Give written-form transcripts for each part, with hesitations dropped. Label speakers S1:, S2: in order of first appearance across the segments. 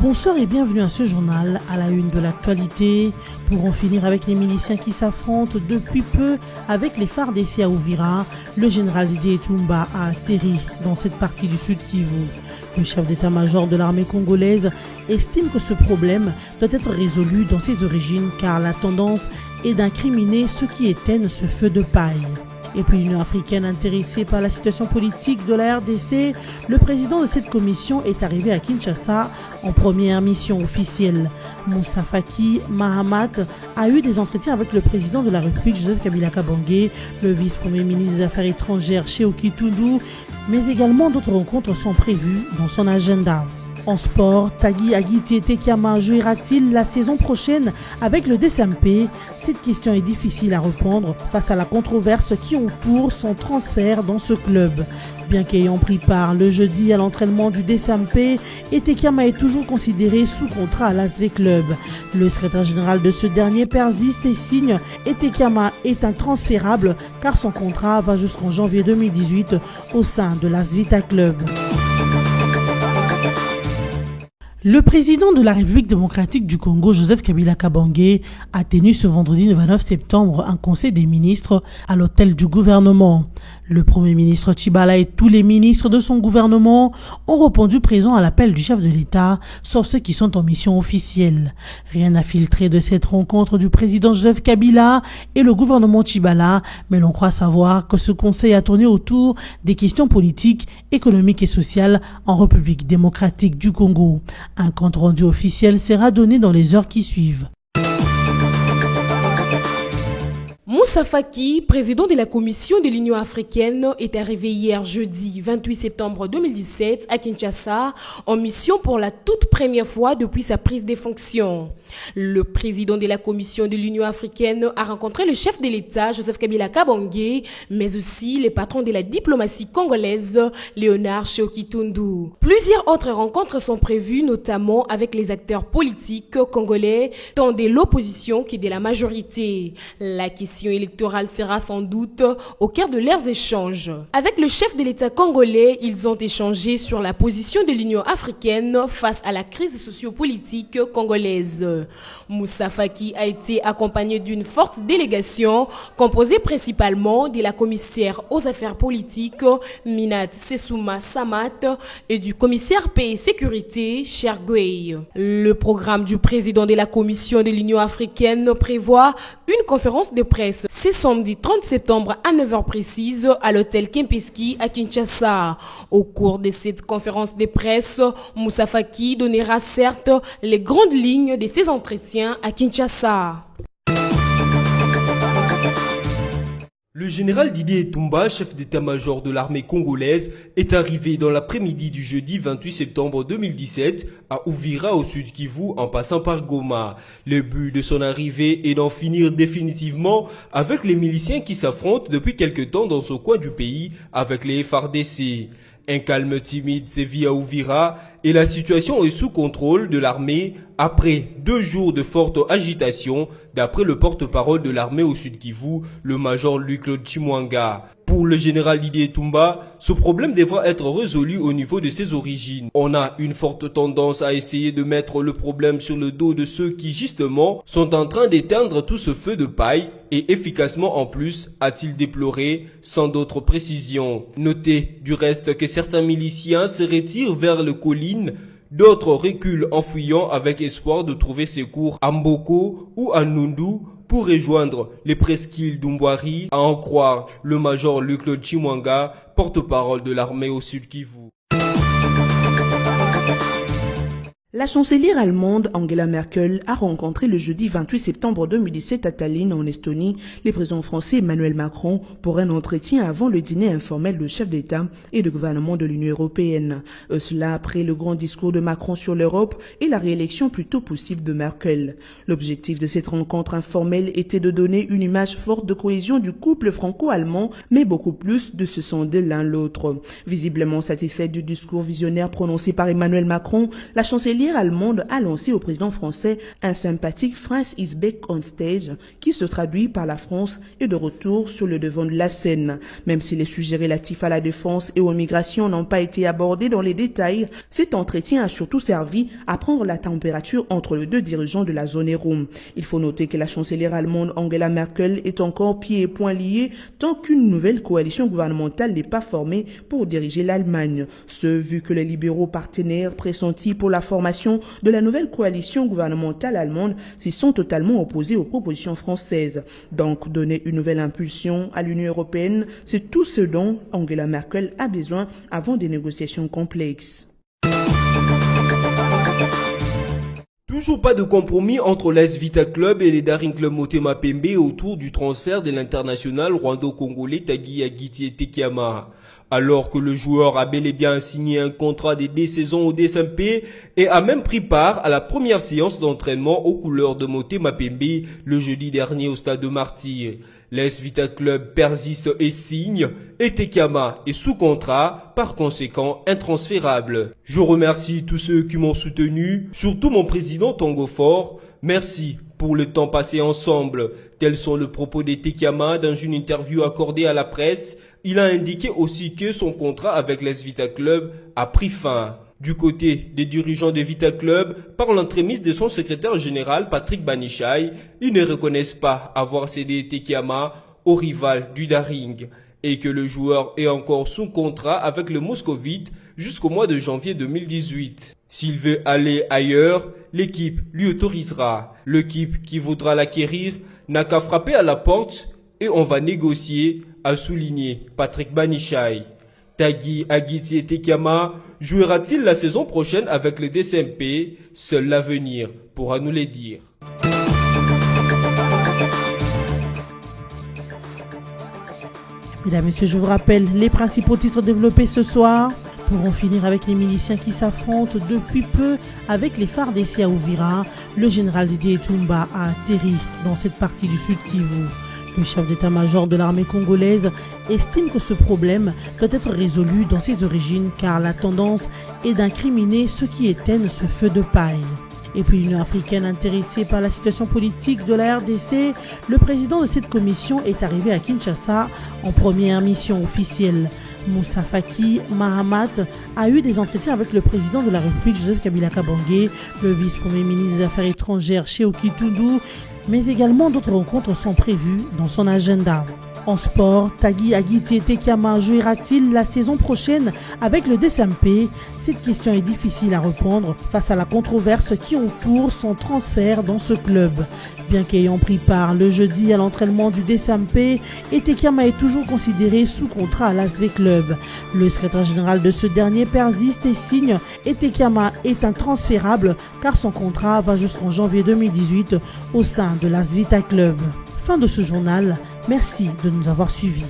S1: Bonsoir et bienvenue à ce journal à la une de l'actualité. Pour en finir avec les miliciens qui s'affrontent depuis peu avec les FARDC à Uvira, le général Didier Etumba a atterri dans cette partie du Sud Kivu. Le chef d'état-major de l'armée congolaise estime que ce problème doit être résolu dans ses origines car la tendance est d'incriminer ceux qui éteignent ce feu de paille. Et puis l'Union africaine intéressée par la situation politique de la RDC, le président de cette commission est arrivé à Kinshasa en première mission officielle. Moussa Faki Mahamat a eu des entretiens avec le président de la République Joseph Kabila Kabange, le vice-premier ministre des Affaires étrangères Sheoki Tundu, mais également d'autres rencontres sont prévues dans son agenda. En sport, Tagui Agiti Tekiama jouera-t-il la saison prochaine avec le DSMP? Cette question est difficile à répondre face à la controverse qui entoure son transfert dans ce club. Bien qu'ayant pris part le jeudi à l'entraînement du DSMP, Tekiama est toujours considéré sous contrat à l'ASV Club. Le secrétaire général de ce dernier persiste et signe Tekiama est intransférable car son contrat va jusqu'en janvier 2018 au sein de l'ASVITA Club. Le président de la République démocratique du Congo, Joseph Kabila Kabange, a tenu ce vendredi 29 septembre un conseil des ministres à l'hôtel du gouvernement. Le premier ministre Tshibala et tous les ministres de son gouvernement ont répondu présents à l'appel du chef de l'État, sauf ceux qui sont en mission officielle. Rien n'a filtré de cette rencontre du président Joseph Kabila et le gouvernement Tshibala, mais l'on croit savoir que ce conseil a tourné autour des questions politiques, économiques et sociales en République démocratique du Congo. Un compte rendu officiel sera donné dans les heures qui suivent.
S2: Moussa Faki, président de la Commission de l'Union africaine, est arrivé hier jeudi 28 septembre 2017 à Kinshasa en mission pour la toute première fois depuis sa prise de fonctions. Le président de la Commission de l'Union africaine a rencontré le chef de l'État, Joseph Kabila Kabange, mais aussi les patrons de la diplomatie congolaise, Léonard Sheoki Tundu. Plusieurs autres rencontres sont prévues, notamment avec les acteurs politiques congolais, tant de l'opposition que de la majorité. La question électorale sera sans doute au cœur de leurs échanges. Avec le chef de l'État congolais, ils ont échangé sur la position de l'Union africaine face à la crise sociopolitique congolaise. Moussa Faki a été accompagné d'une forte délégation composée principalement de la commissaire aux affaires politiques Minat Sessouma Samat et du commissaire paix et sécurité Cherguey. Le programme du président de la Commission de l'Union africaine prévoit une conférence de presse ce samedi 30 septembre à 9h précise à l'hôtel Kempinski à Kinshasa. Au cours de cette conférence de presse, Moussa Faki donnera certes les grandes lignes de ses entretiens à Kinshasa.
S3: Le général Didier Etumba, chef d'état-major de l'armée congolaise, est arrivé dans l'après-midi du jeudi 28 septembre 2017 à Uvira au Sud Kivu en passant par Goma. Le but de son arrivée est d'en finir définitivement avec les miliciens qui s'affrontent depuis quelque temps dans ce coin du pays avec les FARDC. Un calme timide sévit à Uvira et la situation est sous contrôle de l'armée après 2 jours de forte agitation, d'après le porte-parole de l'armée au Sud Kivu, le major Louis-Claude Chimwanga. Pour le général Didier Etumba, ce problème devra être résolu au niveau de ses origines. On a une forte tendance à essayer de mettre le problème sur le dos de ceux qui justement sont en train d'éteindre tout ce feu de paille et efficacement en plus, a-t-il déploré, sans d'autres précisions. Notez du reste que certains miliciens se retirent vers les collines, d'autres reculent en fuyant avec espoir de trouver secours à Mboko ou à Nundu pour rejoindre les presqu'îles d'Umbwari, à en croire le major Louis-Claude Chimwanga, porte-parole de l'armée au Sud Kivu.
S4: La chancelière allemande Angela Merkel a rencontré le jeudi 28 septembre 2017 à Tallinn, en Estonie, les présidents français Emmanuel Macron pour un entretien avant le dîner informel de chefs d'État et de gouvernement de l'Union européenne. Cela après le grand discours de Macron sur l'Europe et la réélection plutôt possible de Merkel. L'objectif de cette rencontre informelle était de donner une image forte de cohésion du couple franco-allemand, mais beaucoup plus de se sonder l'un l'autre. Visiblement satisfaite du discours visionnaire prononcé par Emmanuel Macron, la chancelière chancelière allemande a lancé au président français un sympathique France is back on stage qui se traduit par la France est de retour sur le devant de la scène. Même si les sujets relatifs à la défense et aux migrations n'ont pas été abordés dans les détails, cet entretien a surtout servi à prendre la température entre les deux dirigeants de la zone euro. Il faut noter que la chancelière allemande Angela Merkel est encore pieds et poings liés tant qu'une nouvelle coalition gouvernementale n'est pas formée pour diriger l'Allemagne. Ce, vu que les libéraux partenaires pressentis pour la formation de la nouvelle coalition gouvernementale allemande s'y sont totalement opposés aux propositions françaises. Donc, donner une nouvelle impulsion à l'Union européenne, c'est tout ce dont Angela Merkel a besoin avant des négociations complexes.
S3: Toujours pas de compromis entre l'AS Vita Club et les Daring Club Motema Pembe autour du transfert de l'international rwando-congolais Tanguy Agiti Tekiama. Alors que le joueur a bel et bien signé un contrat de 2 saisons au DSMP et a même pris part à la première séance d'entraînement aux couleurs de Motema Pembe le jeudi dernier au stade de Martyr. L'AS Vita Club persiste et signe et Tekiama est sous contrat, par conséquent intransférable. Je remercie tous ceux qui m'ont soutenu, surtout mon président Tango Fort. Merci pour le temps passé ensemble. Tels sont les propos de Tekiama dans une interview accordée à la presse. Il a indiqué aussi que son contrat avec l'AS Vita Club a pris fin. Du côté des dirigeants de Vita Club, par l'entremise de son secrétaire général Patrick Banichai, ils ne reconnaissent pas avoir cédé Tekiama au rival du Daring et que le joueur est encore sous contrat avec le Moscovite jusqu'au mois de janvier 2018. S'il veut aller ailleurs, l'équipe lui autorisera. L'équipe qui voudra l'acquérir n'a qu'à frapper à la porte et on va négocier, a souligné Patrick Banichai. Tanguy Agiti Tekiama jouera-t-il la saison prochaine avec le DSMP? Seul l'avenir pourra nous le dire.
S1: Mesdames, Messieurs, je vous rappelle les principaux titres développés ce soir. Pour en finir avec les miliciens qui s'affrontent depuis peu avec les FARDC à Uvira, le général Didier Etumba a atterri dans cette partie du Sud Kivu. Le chef d'état-major de l'armée congolaise estime que ce problème doit être résolu dans ses origines car la tendance est d'incriminer ceux qui éteignent ce feu de paille. Et puis l'Union africaine intéressée par la situation politique de la RDC, le président de cette commission est arrivé à Kinshasa en première mission officielle. Moussa Faki Mahamat a eu des entretiens avec le président de la République Joseph Kabila Kabange, le vice-premier ministre des Affaires étrangères Sheoki Toudou, mais également d'autres rencontres sont prévues dans son agenda. En sport, Tanguy Agiti Tekiama jouera-t-il la saison prochaine avec le DSMP? Cette question est difficile à répondre face à la controverse qui entoure son transfert dans ce club. Bien qu'ayant pris part le jeudi à l'entraînement du DSMP, Tekiama est toujours considéré sous contrat à l'ASV Club. Le secrétaire général de ce dernier persiste et signe Tekiama est intransférable car son contrat va jusqu'en janvier 2018 au sein de l'AS Vita Club. Fin de ce journal. Merci de nous avoir suivis.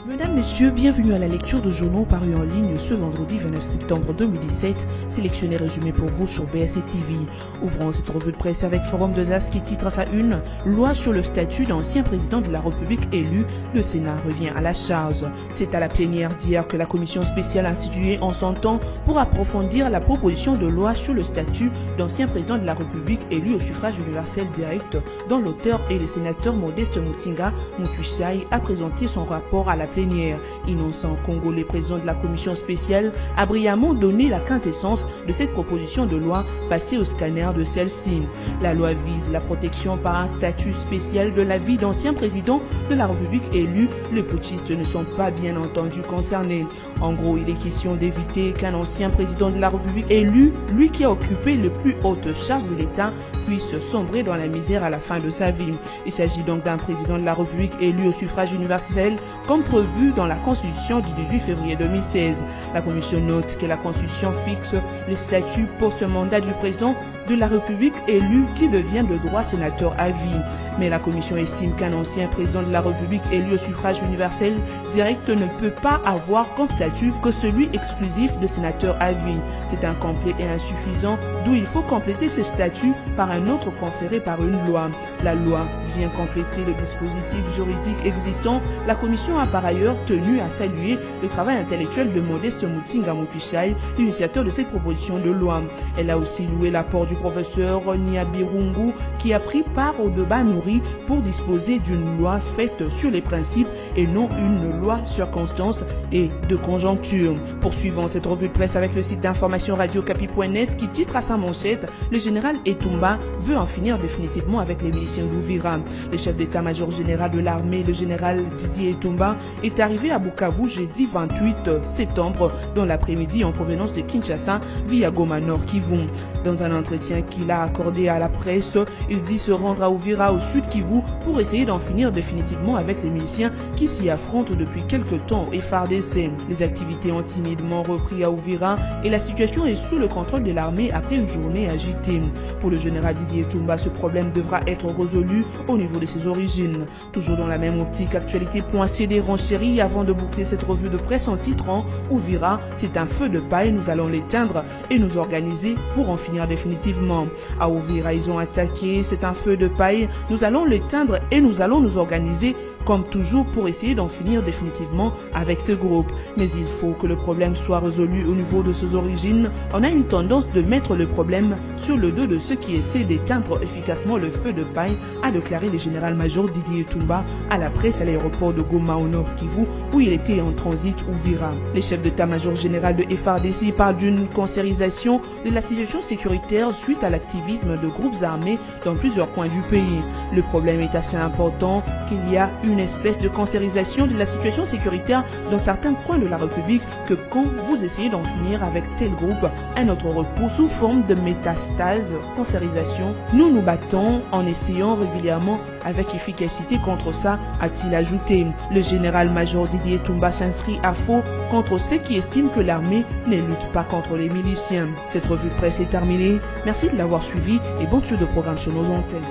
S4: Mesdames, Messieurs, bienvenue à la lecture de journaux parus en ligne ce vendredi 29 septembre 2017, sélectionné et résumé pour vous sur BSC TV. Ouvrons cette revue de presse avec Forum de Zas qui titre à sa une « Loi sur le statut d'ancien président de la République élu, le Sénat revient à la charge ». C'est à la plénière d'hier que la commission spéciale instituée en son temps pour approfondir la proposition de loi sur le statut d'ancien président de la République élu au suffrage universel direct, dont l'auteur est le sénateur Modeste Mutinga Mutushai, a présenté son rapport à la plénière. Innocent Congolais, président de la commission spéciale, a brillamment donné la quintessence de cette proposition de loi passée au scanner de celle-ci. La loi vise la protection par un statut spécial de la vie d'anciens présidents de la République élus. Les putschistes ne sont pas bien entendu concernés. En gros, il est question d'éviter qu'un ancien président de la République élu, lui qui a occupé les plus hautes charges de l'État, puisse sombrer dans la misère à la fin de sa vie. Il s'agit donc d'un président de la République élu au suffrage universel, comme prévu prévu dans la Constitution du 18 février 2016. La Commission note que la Constitution fixe le statut post-mandat du président de la République élu qui devient de droit sénateur à vie. Mais la Commission estime qu'un ancien président de la République élu au suffrage universel direct ne peut pas avoir comme statut que celui exclusif de sénateur à vie. C'est incomplet et insuffisant, d'où il faut compléter ce statut par un autre conféré par une loi. La loi vient compléter le dispositif juridique existant. La Commission a par ailleurs tenu à saluer le travail intellectuel de Modeste Mutinga Mupichai, l'initiateur de cette proposition de loi. Elle a aussi loué l'apport du professeur Niabirungu qui a pris part au débat nourri pour disposer d'une loi faite sur les principes et non une loi circonstance et de conjoncture. Poursuivons cette revue de presse avec le site d'information radiocapi.net qui titre à sa manchette « Le général Etumba veut en finir définitivement avec les miliciens d'Uvira ». Le chef d'état-major général de l'armée, le général Didier Etumba, est arrivé à Bukavu jeudi 28 septembre dans l'après-midi en provenance de Kinshasa via Goma Nord Kivu. Dans un entretien qu'il a accordé à la presse, il dit se rendre à Uvira au sud Kivu pour essayer d'en finir définitivement avec les miliciens qui s'y affrontent depuis quelque temps au FARDC. Les activités ont timidement repris à Uvira et la situation est sous le contrôle de l'armée après une journée agitée. Pour le général Didier Etumba, ce problème devra être résolu au niveau de ses origines. Toujours dans la même optique, actualité.cd renchérit avant de boucler cette revue de presse en titrant « Uvira, c'est un feu de paille, nous allons l'éteindre et nous organiser pour en finir définitivement ». À Uvira, ils ont attaqué, c'est un feu de paille, nous allons l'éteindre et nous allons nous organiser comme toujours pour essayer d'en finir définitivement avec ce groupe. Mais il faut que le problème soit résolu au niveau de ses origines. On a une tendance de mettre le problème sur le dos de ceux qui essaient d'éteindre efficacement le feu de paille, a déclaré le général-major Didier Etumba à la presse à l'aéroport de Goma au Nord Kivu où il était en transit Uvira. Les chefs d'état-major général de FARDC parlent d'une cancérisation de la situation sécuritaire suite à l'activisme de groupes armés dans plusieurs coins du pays. Le problème est assez important qu'il y a une espèce de cancérisation de la situation sécuritaire dans certains coins de la République que quand vous essayez d'en finir avec tel groupe, un autre repousse sous forme de métastase, cancérisation. Nous nous battons en essayant régulièrement avec efficacité contre ça, a-t-il ajouté. Le général-major Didier Etumba s'inscrit à faux contre ceux qui estiment que l'armée ne lutte pas contre les miliciens. Cette revue de presse est terminée. Merci de l'avoir suivi et bon jeu de programme sur nos antennes.